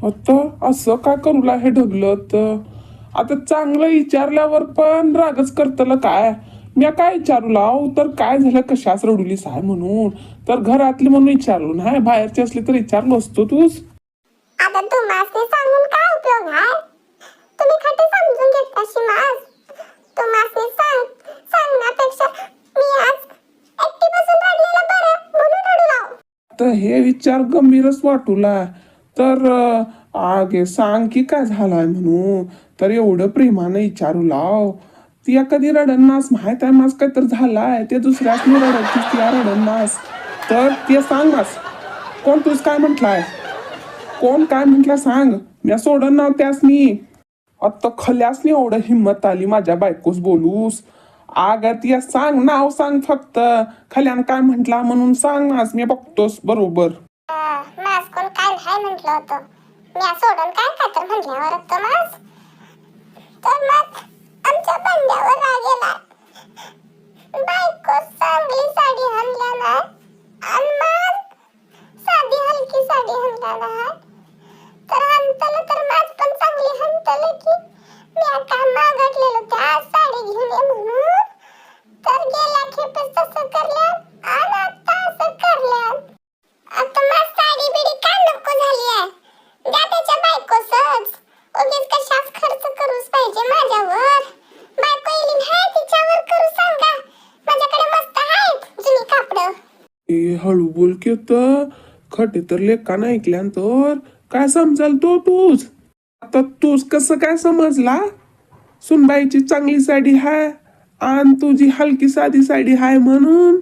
आता असं काय करूला हे ढगलत. आता चांगलं विचारल्यावर पण रागच करतलं काय. मी काय विचारू लाव तर काय झालं, कशाच रडुलीस आहे म्हणून. तर घरातली म्हणून विचारलो नाही, बाहेरची असली तर विचारलो असतो तूच. आता तुम्हाला सांगून काय उपयोग आहे? तुम्ही खटे समजून घेता शिमास. तुम्हाला सांगण्यापेक्षा मी आज एकटी बसून रडलेलं बरं म्हणून रडू लाव. तर हे विचार गंभीरच वाटूला. तर आगे सांग की काय झालाय म्हणून. तर एवढं प्रेमानं विचारू लाव. ती कधी रडन्नास माहित आहे मास काय तर झालाय ते दुसऱ्याच मी रडतीस ती रडन्नास. तर ते सांग मास कोण तूच काय म्हटलाय, कोण काय म्हटलं सांग. मी सोडन नाव त्यासनी. आता खल्यासनी एवढं हिंमत आली माझ्या बायकोस बोलूस. आग ती सांग, नाव सांग फक्त. खल्यान काय म्हटला म्हणून सांग आज मी बघतोस बरोबर. मास कोण काय नाही म्हटलं होतं. मी सोडून काय तर म्हटल्यावर होतं मास. तर मग आमच्या बंड्यावर राग गेला. बायको चांगली साडी आणल्या ना आणि मग साधी हलकी साडी आणल्या ना. तर हंतलं तर माझ पण चांगली हंतलं की मी काय मागटलेलो त्या साडी घेऊन ये म्हणून. तर गेल्या खेपेस तसं करल्या आणि आता असं करल्या. आता मग साडी बिडी काय नको झाली आहे. द्या त्याच्या बायकोसच. उगीच कशाच खर्च करूच पाहिजे माझ्यावर. बायको येईल नाही तिच्यावर करू सांगा. माझ्याकडे मस्त आहेत जुनी कापडं. ए हळू बोल की तर. खटे तर लेखानं ऐकल्यानंतर काय समजाल तो तूच. आता तूच कसं काय समजला. सुनबाईची चांगली साडी हाय आणि तुझी हलकी साधी साडी हाय म्हणून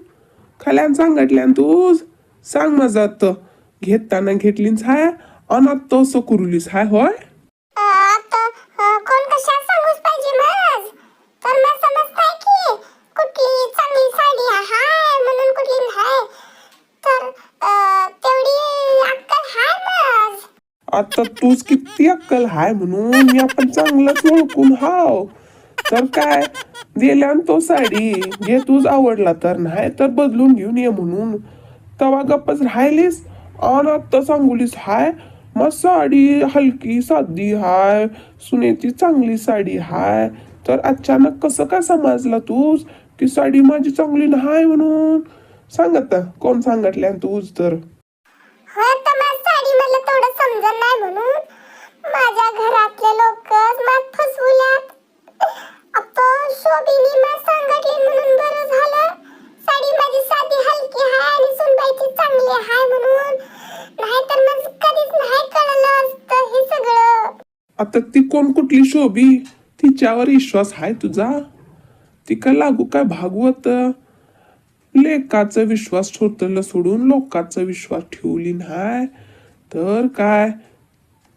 खल्यान सांगितल्यान तूच. सांग माझा तर घेताना घेतलीच हाय आणि तसं कुरुलीस हाय होय. आता कोण कशा सांगूच पाहिजे मग. तर मग समजताय की कुठली चांगली साडी आहे म्हणून कुठली नाही. तर तेवढी अक्कल हाय मग. आता तूच किती अक्कल हाय म्हणून मी आपण चांगलंच ओळखून हाव. तर काय दिल्यान तो साडी जे तूच आवडला तर नाही तर बदलून घेऊन ये म्हणून. तवा गप्पच राहिलीस आणि आत्ता सांगुलीस हाय मग साडी हलकी साधी हाय, सुनेची चांगली साडी हाय. तर अचानक कसं काय समजला तूच की साडी माझी चांगली नाही म्हणून. सांगत कोण सांगितल्या तूच तर. होय तर मग साडी मला थोडं समजत नाही म्हणून माझ्या घरातले लोक मला फसवल्यात. आता शोभीनी मला सांगितले म्हणून बरं झालं. साडी माझी साधी हलकी आहे आणि सुनबाईची चांगली आहे म्हणून. नाहीतर मग कधीच नाही कळलं असतं हे सगळं. आता ती कोण कुठली शोभी, तिच्यावर विश्वास आहे तुझा. ती का लागू काय भागवत. लेकाचा विश्वास ठेवतलं सोडून लोकांचा विश्वास ठेवली नाही तर काय.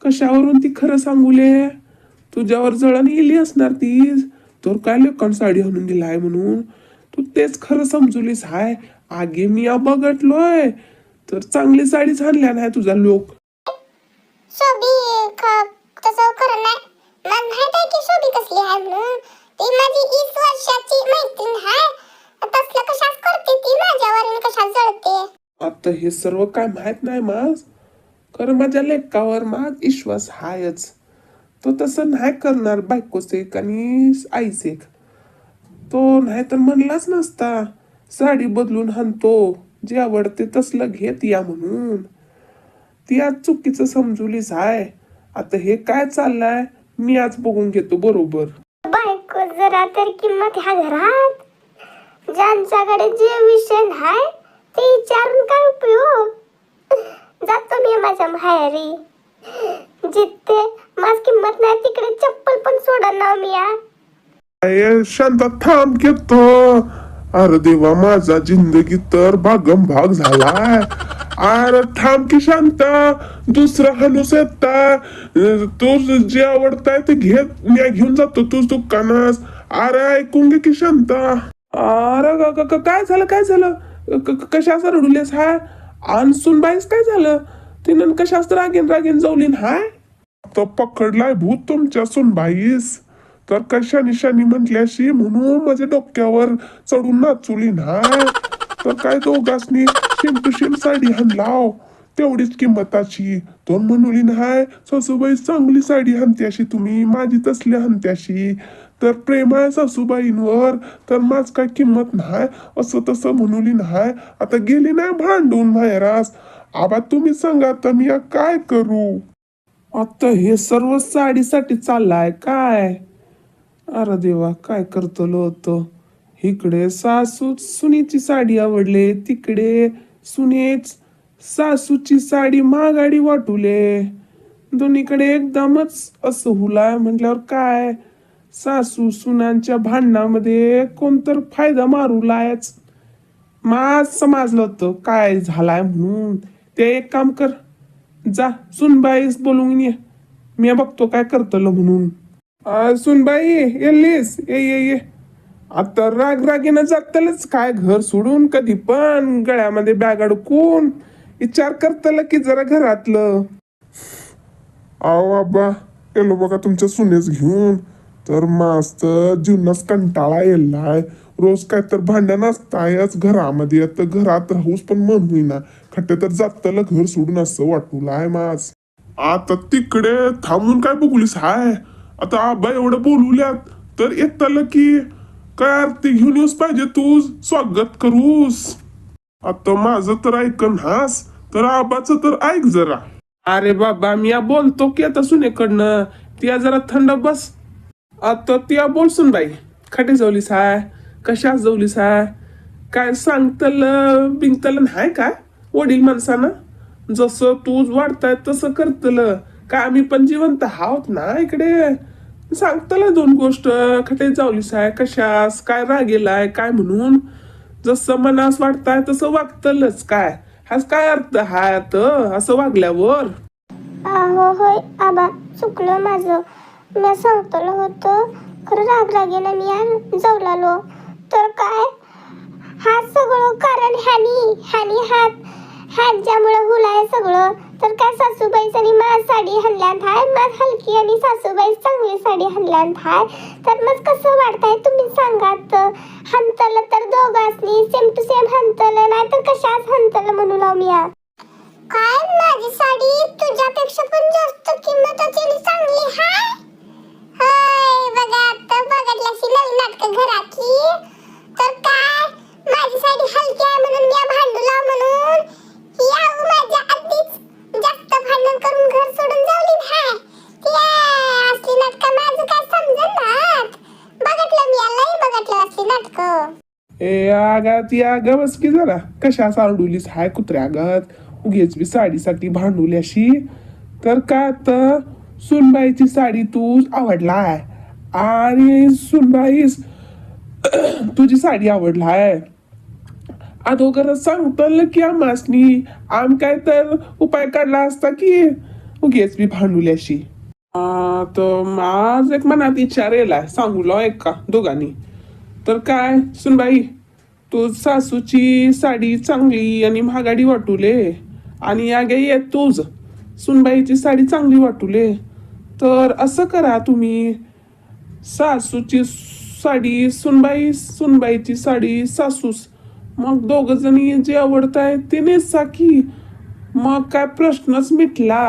कशावरून ती खरं सांगूले. तुझ्यावर जळण गेली असणार तीच. तर काय लोकांना साडी आणून दिलाय म्हणून तू तेच खरं समजूलीस हाय. आगे मी बघटलोय तर चांगली साडीच आणल्या नाही तुझा लोक. शोभी तसं खरं नाही. मला माहित आहे की शोभी कसली आहे म्हणून. ती माझी 20 वर्षाची मैत्रीण आहे. तसलं कशाच करते ती माझ्यावर आणि कशाच जळते. आता हे सर्व काय माहित नाही मास. खरं माझ्या लेकावर माझ विश्वास हायच. तो तसं नाही करणार बायकोच एक आणि आईच एक. तो नाही तर म्हणलाच नसता साडी बदलून हाणतो जे आवडते तसलं घेत या म्हणून. ती आज चुकीचं समजूलीच आहे. आता हे काय चाललंय मी आज बघून घेतो बरोबर. बायको जरा तर किंमत ह्या घरात. ज्यांच्याकडे जे विषय नाही ते विचारून काय उपयोग. जातो मी माझ्या माहेरी. जिथे माझ किंमत नाही तिकडे चप्पल पण सोडणार मी. शांत थांब घेतो. अरे देवा माझा जिंदगी तर भागम भाग झालाय. अरे थांब की शांत. दुसरा हनुस येता. तू जे आवडताय ते मी घेऊन जातो तूच दुकानास. अरे ऐकून घे की शांत. अरे काय झालं काय झालं. कशाच रडुलेस हाय. अनसून बाईस काय झालं. तिनं कशाच रागीन रागीन जवलीन हाय. तो पकडलाय भूत तुमच्या सुनबाईस. तर कशा निशाणी म्हटल्याशी म्हणून माझ्या डोक्यावर चढून नाचुली नाय. तर काय दोघांनी शिम टू शिम साडी हाणलाव. तेवढीच किंमताची. तो म्हणून हाय सासूबाई चांगली साडी हनत्याशी तुम्ही माझी तसली हनत्याशी. तर प्रेम आहे सासूबाईंवर तर माझ काय किंमत नाही असं तसं म्हणून हाय. आता गेली नाही भांडून माहेरास. आबा तुम्ही सांगा आता मी काय करू. आता हे सर्व साडीसाठी चाललाय काय. अरे देवा काय करतलो होतं. इकडे सासू सुनेची साडी आवडले तिकडे सुनेच सासूची साडी महागाडी वाटुले. दोन्हीकडे एकदमच असं हुलाय म्हटल्यावर काय. सासू सुनांच्या भांडणामध्ये कोणतर फायदा मारूलायच. माझ समजलं होतं काय झालाय म्हणून. ते एक काम कर जा सुनबाईस बोलून ये मी बघतो काय करतलो म्हणून. सुनबाई येलीस ये ये ये. आता राग रागीनं जातलच काय घर सोडून कधी पण गळ्यामध्ये बॅग अडकून विचार करतल की जरा घरातलं. अहो आबा गेलो बघा तुमच्या सुनेस घेऊन. तर मस्त जीवनास कंटाळा येलाय. रोज काय तर भांडण असतायच घरामध्ये. तर घरात राहूस पण मन होईना. खट्टे तर जातलं घर सोडून असं वाटूलाय माझ. आता तिकडे थांबून काय बघुलीस हाय. आता आबा एवढं बोलूल्यात तर येतलं की काय आरती घेऊन येऊस पाहिजे तू स्वागत करूस. आता माझं तर ऐकन हास तर आबाचं तर ऐक जरा. अरे बाबा मी बोलतो की आता सुनेकडनं त्या जरा थंड बस. आता त्या बोल सुन बाई खटे जावलीस हाय कशा जावलीस हाय काय सांगतल बिंगतल नाही काय. वडील माणसानं जसं तूच वाढताय तसं करतल काय आम्ही पण जिवंत आहोत ना इकडे. सांगतल दोन गोष्ट खटे जावलीस आहे कशास काय रागेलाय काय म्हणून. जसं मनास वाटताय तसं वागतलच काय. हाच काय अर्थ हाय असं वागल्यावर. होय आबा चुकलं माझं. मी सांगतलं होतं खरं रागरागेनं मी जवलालो. तर काय हा सगळं कारण ह्यानी हात ज्यामुळे हुलाय सगळं. तर काय सासूबाईच आणि माझ साडी हल्ल्यात हाय. माझ हलकी आणि सासूबाई चांगली साडी हल्ल्यात हाय. तर मग कसं वाटतंय तुम्ही सांगात. हंतलं तर दोघांनी सेम टू सेम हंतलं नाही तर कशाच हंतलं म्हणू लाव मी. काय माझी साडी तुझ्यापेक्षा पण जास्त किंमताची आणि चांगली हाय. हाय बघा आता बघितल्याशी नवीन नाटक घरातली. तर काय माझी साडी हलकी आहे म्हणून मी भांडू लाव म्हणून या माझ्या आधीच जास्त भांडण करून घर सोडून जावली हाय. असली नाटक माझं काय समजणार. बघितलं मी लई बघितलं असली नाटक. ए आगात या ग बस की जरा कशा सारडुलीस हाय कुत्र्या आगात. उगेच बी साडीसाठी भांडुल्याशी. तर काय आता सुनबाईची साडी तू आवडलाय आणि सुनबाईस तुझी साडी आवडलाय. अगोदर सांगतल की आमासनी आम काय तर उपाय काढला असता की उगेच बी भांडुल्याशी. तर माझ एक मनात विचार येलाय सांगू लो एक का दोघांनी. तर काय सुनबाई तू सासूची साडी चांगली आणि महागाडी वाटुले आणि यागे येत तूच सुनबाईची साडी चांगली वाटुले. तर असं करा तुम्ही सासूची साडी सुनबाईची साडी सासूस. मग दोघ जणी जे आवडत आहे ते नेसा की. मग काय प्रश्नच मिटला.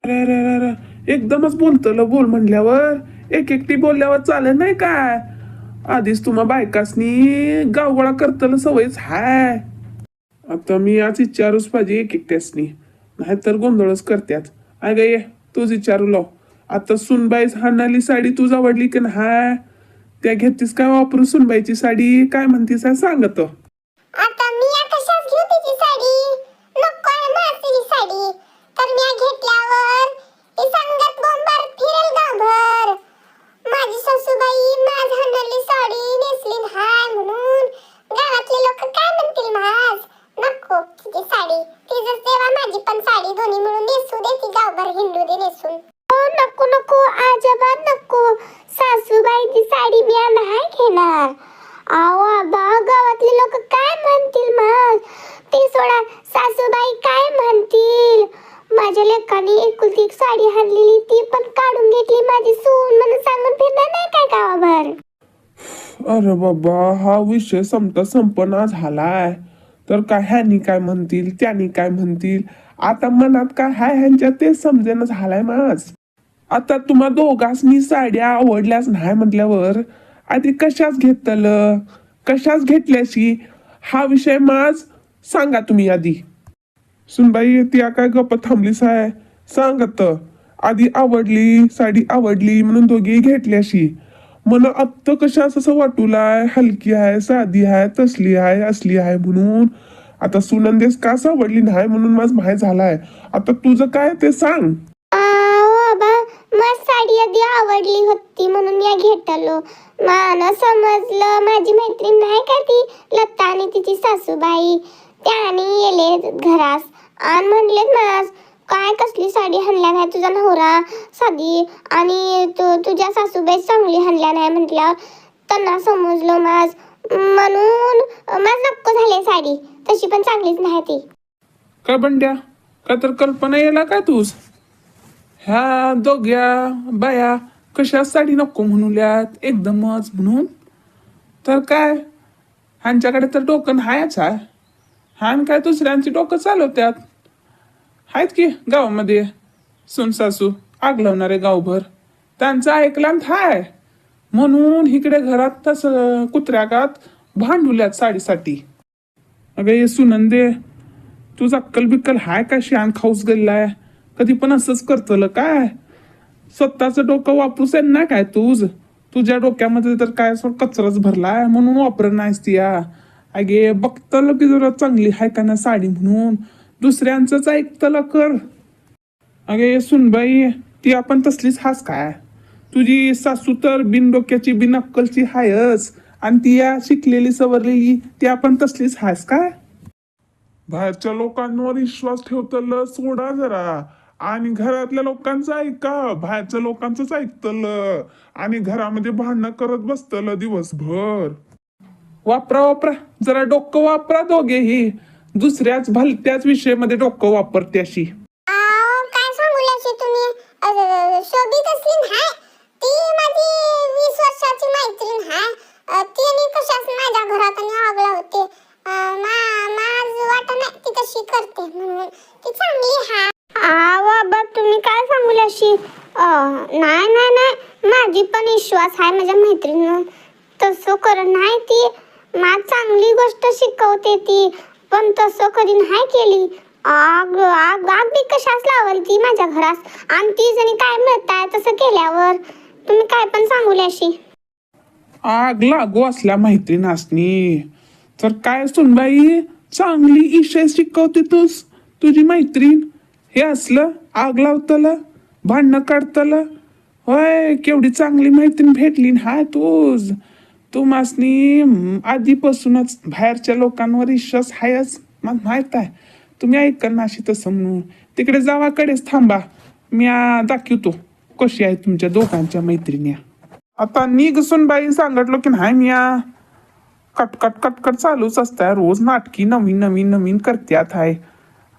अरे एकदमच बोलतलं बोल म्हणल्यावर एक एकटी बोलल्यावर चालेल नाही काय. आधीच तुम्हा बायकासनी गावगोळा करतलं सवयच हाय. आता मी आज विचारूच पाहिजे एक एकट्यासनी नाहीतर गोंधळच करत्यात. अगं ये तूच विचारू लाव. आता सुनबाईच हाणाली साडी तुझ आवडली की नाही. त्या घेतीस काय वापरू सुनबाईची साडी काय म्हणतीस सांगत. आता मी कशाच घेऊ तिची साडी. नको आहे माझी साडी. तर मी घेतल्यावर ती संगत बोंबार फिरेल गावभर. माझी सासूबाई माझ हंडली साडी नेसली हाय म्हणून गावातले लोक काय म्हणतील माझ. नको तिची साडी. ती जर तेव्हा माझी पण साडी दोन्ही मिळून नेसू दे. ती गावभर हिंडू दे नेसून. नको नको आजोबा नको. सासूबाईची साडी मी नाही घेणार. आओ आबा गावातले लोक काय म्हणतील मग. ते सोडा सासूबाई काय म्हणतील. माझ्या लेकाने एकुलती एक साडी हरलेली ती पण काढून घेतली माझी सून म्हणून सांगून फिरणार नाही काय गावाभर. अरे बाबा, हा विषय संपता संपना झालाय. तर काय ह्यानी काय म्हणतील, त्यानी काय म्हणतील, आता मनात काय हाय ह्यांच्या ते समजेना झालाय माझ. आता तुम्हा दोघांनी साड्या आवडल्याच नाही म्हटल्यावर आधी कशाच घेतलं, कशाच घेतल्याशी हा विषय माझ सांगा तुम्ही आधी. सुनबाई ती काय गप्प थांबलीस आहे, सांगत आधी आवडली साडी आवडली म्हणून दोघी घेतल्याशी. मला आत्ता कशाच असं वाटूलाय, हलकी आहे, साधी आहे, तसली आहे, असली आहे म्हणून. आता सुनंदेस का आवडली नाही म्हणून माझ माहीत झालाय. आता तुझं काय ते सांग. बाबा मला साडी आधी आवडली होती म्हणून मी घेतलो. मला समजलं माझी मैत्रीण नाही का ती लता आणि तिची सासूबाई त्याने येले घरास आणि म्हणलेत मला काय कसली साडी हणल्या नाही तुझा नवरा साधी आणि तुझ्या सासूबाई चांगली हणल्या नाही म्हटल्यावर त्यांना समजलं माझ म्हणून माझ नको झाले साडी तशी पण चांगलीच नाही ती. काय बंड्या, काय तर कल्पना यायला काय तूच? ह्या दोघ्या बाया कशा साडी नको म्हणूल्यात एकदमच म्हणून? तर काय ह्यांच्याकडे तर डोकं हायच आहे. ह्यान काय दुसऱ्यांची डोकं चालवत्यात. आहेत की गावामध्ये सुनसासू आग लावणारे गावभर, त्यांचं ऐकलांत हाय म्हणून इकडे घरात तसं कुत्र्यागात भांडुल्यात साडीसाठी. अगं ये सुनंदे, तुझा अक्कल बिक्कल हाय का शान खाऊस गेलाय? कधी पण असंच करतलं काय? स्वतःचं डोकं वापरूस ना काय तुझ्या डोक्यामध्ये तर काय कचराच भरलाय म्हणून वापर नाहीस ती या. अगे बघतलं की जरा चांगली हाय का ना साडी म्हणून दुसऱ्यांचंच ऐकतलं कर. अगे सुनबाई ती आपण तसलीच हास काय? तुझी सासू तर बिन डोक्याची बिन अक्कलची हायच आणि ती या शिकलेली सवरलेली ती आपण तसलीच हास काय? बाहेरच्या लोकांवर विश्वास ठेवतल सोडा जरा आणि घरातल्या लोकांचं ऐका. बाहेरच्या लोकांचंच ऐकतल आणि घरामध्ये भांडणं करत बसतल दिवसभर. वापरा जरा डोकं वापरा दोघेही. दुसऱ्याच भलत्याच विषयामध्ये डोकं वापरते अशी. काय सांगू लागले तुम्ही शोभित असली नाही ती माझी 20 वर्षाची मैत्रीण आहे. तिने कशाच माझ्या घरात आणि आगला होते. माझ वाटत नाही ती तशी करते म्हणून ती चांगली आहे. बाबा तुम्ही काय सांगू लागशी? नाही माझी पण विश्वास आहे माझ्या मैत्रिणीवर. तसं करत नाही ती. मला चांगली गोष्ट शिकवते ती पण तसं कधी नाही केली. आग आग आग बी कशाच लावल ती माझ्या घरात आणि ती जणी काय मिळताय तसं केल्यावर. तुम्ही काय पण सांगू लागशी. आग लागू असल्या मैत्रिणासनी तर काय सुनबाई चांगली इशय शिकवते तुझी मैत्रीण. हे असलं आग लावतलं भांडणं काढतलं होय. केवढी चांगली मैत्रीण भेटली हाय तुम्हासनी आधीपासूनच बाहेरच्या लोकांवर विश्वास हायच मला माहित आहे. तुम्ही ऐका ना अशी तसं म्हणून तिकडे जावाकडेच थांबा. मी दाखवतो कशी आहे तुमच्या दोघांच्या मैत्रिणी. आता निघ सुनबाई सांगितलं की नाही मी कटकट चालूच असताय रोज नाटकी नवीन करत्यात हाय.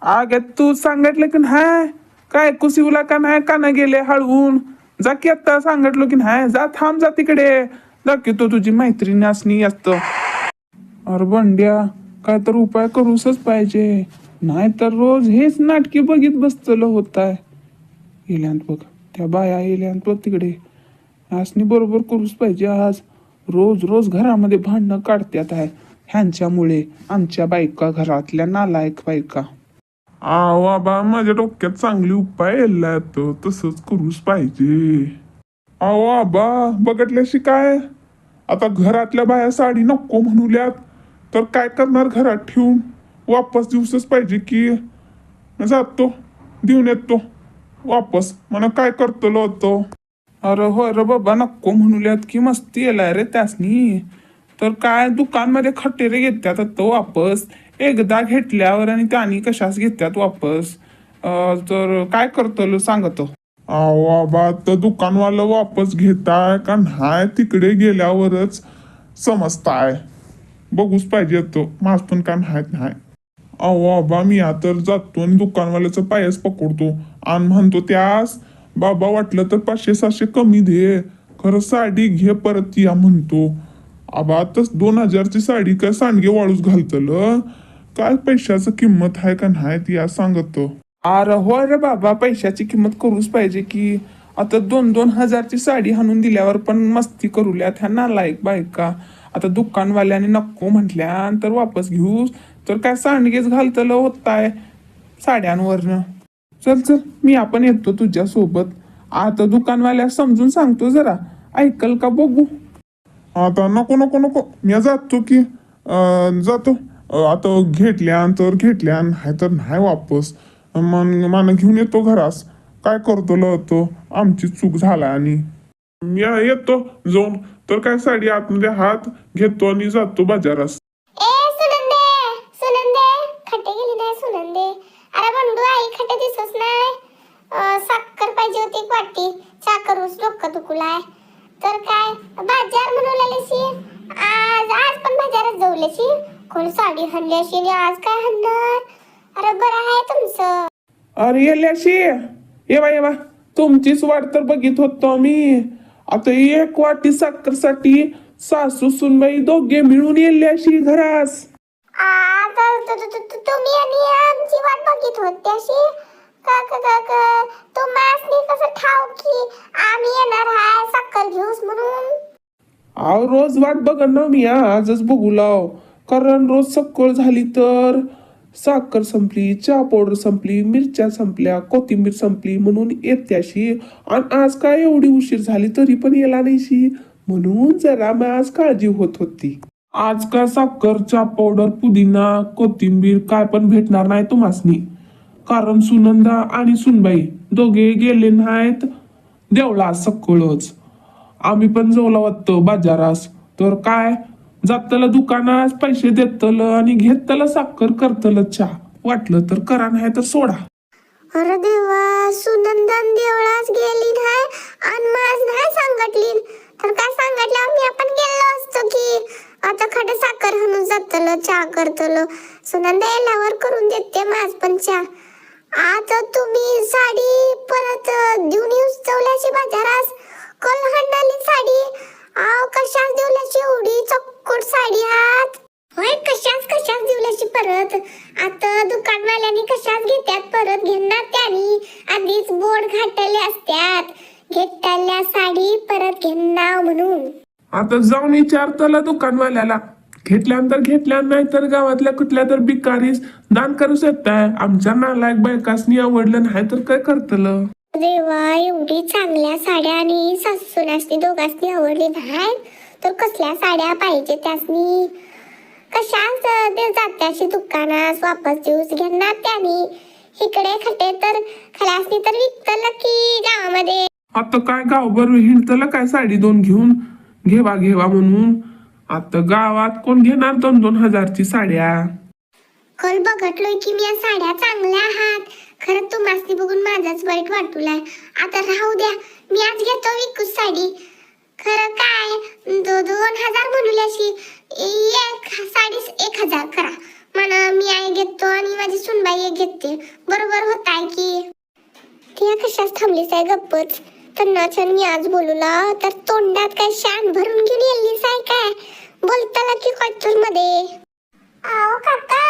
आग तू सांगितलं की नाही काय कुसिवला का नाही का न गेले हळवून जा की. आता सांगितलं की नाही जा थांब जा तिकडे दाखवतो तुझी मैत्रिणी असणी असत. अरे बंड्या काय तर उपाय करूसच पाहिजे नाही तर रोज हेच नाटकी बघित बसतलं होत आहे. येल्यांत बघ त्या बाया येल्यांत बघ तिकडे असणी बरोबर करूच पाहिजे. आज रोज घरामध्ये भांडणं काढत्यात आहे ह्यांच्यामुळे आमच्या बायका घरातल्या नालायक बायका. बाबा माझ्या डोक्यात चांगली उपाय यायला तसंच करूच पाहिजे. बाबा बघितल्याशी काय आता घरातल्या बाया साडी नको म्हणूल्यात तर काय करणार? घरात ठेवून वापस दिवसच पाहिजे की. जातो देऊन येतो वापस म्हणा काय करतो होतो. अरे होय रे बाबा नको म्हणूल्यात की मस्ती येलाय रे त्यासनी. तर काय दुकानमध्ये खटेरे घेत्यात तो वापस एकदा घेतल्यावर आणि त्यानी कशाच घेत्यात वापस. तर काय करतो सांगतो. बाबा तर दुकानवाला वापस घेताय का नाही तिकडे गेल्यावरच समजताय. बघूच पाहिजे तो माझ पण काय माहित नाही. बाबा मी तर जातो आणि दुकानवाल्याचा पायच पकडतो आणि म्हणतो त्यास बाबा वाटलं तर 500-700 कमी दे खरं साडी घे परत या म्हणतो. आबा आताच 2,000ची साडी काय सांडगे वाळूच घालतलं. काय पैशाचं किंमत आहे का नाही ती आज सांगत. अरे हो रे बाबा, पैशाची किंमत करूच पाहिजे की. आता 2,000-2,000ची साडी हाणून दिल्यावर पण मस्ती करूल्यात ह्या नालायक बायका. आता दुकानवाल्याने नको म्हटल्या तर वापस घेऊ तर काय सांडगेच घालतलं होताय साड्यांवरनं. चल चल, मी आपण येतो तुझ्या सोबत. आता दुकानवाल्या समजून सांगतो जरा, ऐकल का बघू. आता नको नको नको, मी जातो की जातो. आता घेतल्यान तर घेतल्यान हाय तर नाही वापस. मन घेऊन येतो घरास. काय करतो लवतो, आमची चूक झाला आणि मी येतो जाऊन. तर काय साडी आतमध्ये हात घेतो आणि जातो बाजारास. ए सुनंदे, सुनंदे, खटे गेली नाही सुनंदे. अरे बंडू, आई खटे दिसत नाही. साखर पाहिजे होती एक वाटी. चहा करूस डोकं दुखलाय. तर काय बाजार म्हणून आज आज पण बाजारात जाऊलेशी. कोण साडी हल्ल्याशी आणि आज काय हल्लं. अरे बरं आहे तुमचं. अरे येल्याशी, येवा येवा, तुमचीच वाट तर बघित होतो मी. आता एक वाटी साखरसाठी सासू सुनबाई दोघे मिळून येल्याशी घरास. तुम्ही आणि आमची वाट बघित होते अशी. तुम्हाला कसं ठाव की आम्ही येणार आहे साखर घेऊस म्हणून. अहो रोज वाट बघ ना मी, आजच बघू लाव. कारण रोज सकाळ झाली तर साखर संपली, चहा पावडर संपली, मिरच्या संपल्या, कोथिंबीर संपली म्हणून येत्याशी. आणि आज काय एवढी उशीर झाली तरी पण येला नाहीशी. म्हणून जरा मी आज काळजी होत होती. आज काय साखर, चहा पावडर, पुदिना, कोथिंबीर काय पण भेटणार नाही तुम्हासनी. कारण सुनंदा आणि सुनबाई दोघे गेले नाहीत देवळा सकळच. आम्ही पण जाऊला वाटतं बाजारास. तर काय जातलं दुकानात पैसे देतलं आणि घेतलं साखर करतलं चहा. वाटलं तर करा नाही तर सोडा. अरे देवा, सुनंदन देवळास गेली नाही आणि माझ नाही सांगटली. तर काय सांगितलं मी आपण गेलो असतो की. आता खडे साखर हणून जातलं चहा करतलं. सुनंदा येल्यावर करून देते माझ पण चहा. आता तुम्ही साडी परत देऊन येऊस चवल्याची बाजारास. कल हंडाली साडी. कशाच देवल्याची एवढी चक्कट साडी हात. होय, कशाच देवल्याची परत. आता दुकानवाल्यानी कशाच घेत्यात परत घेणार त्यानी. आधीच बोर्ड घातले असत्यात घेतल्या साडी परत घेणार म्हणून. आता जाऊन विचारतला दुकानवाल्याला. घेतल्यानंतर घेतल्या नाही तर गावातल्या कुठल्या तर भिकारीस दान करू शकताय. आमच्या नालायक बायकासनी आवडलं नाही तर काय करतलं. देवा, एवढी चांगल्या साड्या आणि सासूनासनी दोघांनी आवडली नाही तर कसल्या साड्या पाहिजे त्यासनी. कशाच ते जात्याशी दुकानास वापस देऊस घेणार त्यानी. इकडे खटे तर खलासनी तर विकतलं की गावामध्ये. आता काय गावभर हिंडतलं काय साडी दोन घेऊन घेवा घेवा म्हणून. आता गावात कोण घेणार 2,000-2,000ची साड्या. कल बघटलोय की मी या साड्या चांगल्या आहात. खरं तुम्हासनी बघून माझाच वाईट वाटूलाय. आता राहू द्या, मी आज घेतो विकूस साडी. खरं काय 2,000 म्हणूल्याशी एक साडी 1,000 करा म्हणा. मी आई घेतो आणि माझी सुनबाई एक घेते. बरोबर होत आहे की. ती कशाच थांबलीच आहे गप्पच. त्यांना छान मी आज बोलूला तर तोंडात काय शान भरून घेऊन येलीस आहे काय. बोलताला की कॉटूर मध्ये. आओ काका,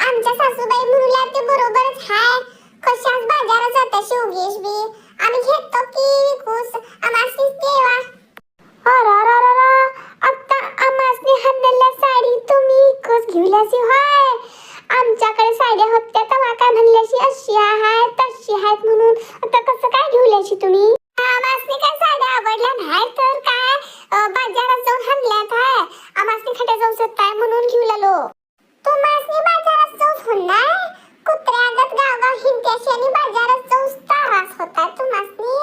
आमच्या सासूबाई म्हणूला ते बरोबरच हाय. कशाच बाजारात जाता शिवगेश बी. आम्ही घेतो की विकूस आम्हासनीच देवा. आता आम्हासनी हरलेल्या साडी तुम्ही विकूस घेऊल्यासी होय. आमच्याकडे साड्या होत्या तेव्हा काय म्हणल्याशी अशी आहेत तशी आहेत म्हणून. आता कसं काय घेऊल्याशी तुम्ही. आम्हासनी काय साड्या आवडल्या नाही तर काय बाजारात जाऊन हरल्यात आहे. आम्हासनी खटे जाऊ शकताय म्हणून घेऊलेलो. तुम्हासनी बाजारात जाऊन होणार. कुत्र्यागत गावगाव हिंडत्याशी आणि बाजारात जाऊन त्रास होता तुम्हासनी.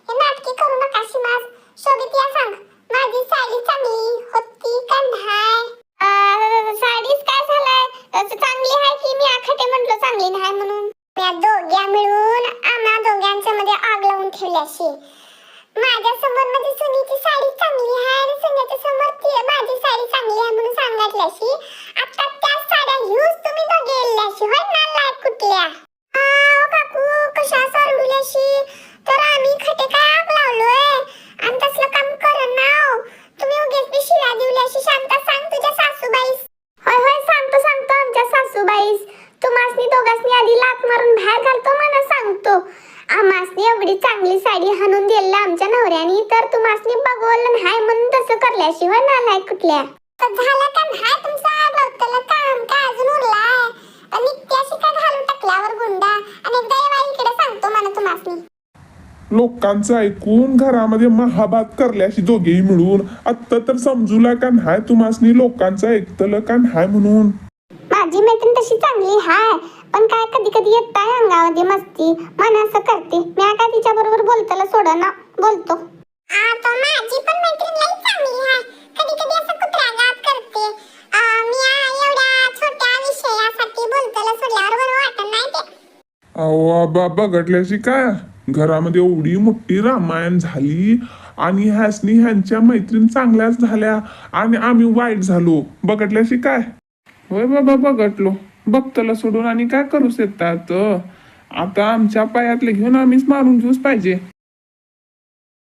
हे नाटकी करू नका शिमास. शोभित या सांग, माझी साडी चांगली होती का नाही. साडीच काय झालंय, चांगली आहे की मी आखटे म्हटलो चांगली नाही म्हणून. या दोघ्या मिळून आम्हा दोघांच्या मध्ये आग लावून ठेवल्याशी. माझ्या समोर माझी सुनीची साडी चांगली आहे आणि सुनेच्या समोर माझी साडी चांगली आहे म्हणून सांगितल्याशी. आता त्या साड्या घेऊस तुम्ही दोघे येल्याशी होय नालायक कुठल्या. काकू कशा सरडुल्याशी. तर आम्ही खटे काय आग लावलोय आणि तसलं काम करन नाव. तुम्ही उगेच बी शिला दिवल्याशी बोललं हाय म्हणून तसं करल्याशिवाय नालाय कुठल्या तर झालं का नाही तुमचं भक्ताला काम काय अजून उरलाय नित्याशी का घालून टाकल्यावर गुंडा आणि एकदा येवा इकडे सांगतो मला तुम्हाला लोकांचं ऐकून घरामध्ये महाभात करल्याशी दोघेही मिळून आत्ता तर समजूला का नाही तुम्हासनी लोकांचं ऐकतलं का नाही म्हणून. माझी मैत्रीण तशी चांगली हाय पण काय कधी कधी येताय अंगामध्ये मस्ती मन असं करते मी काय तिच्या बरोबर बोलताला सोडा ना बोलतो आता माझी पण मैत्रीण लई चांगली हाय कधी कधी असं कुत्र्यागात करते मी एवढ्या छोट्या विषयासाठी बोलताला सोडल्यावर बरं वाटत नाही ते. अहो आबा बघडल्याशी काय घरामध्ये एवढी मोठी रामायण झाली आणि ह्यासनी ह्यांच्या मैत्रीण चांगल्याच झाल्या आणि आम्ही वाईट झालो बघडल्याशी काय. होय बाबा बघटलो बघतला सोडून आणि काय करूच येतात आता आमच्या पायातले घेऊन आम्हीच मारून घेऊच पाहिजे.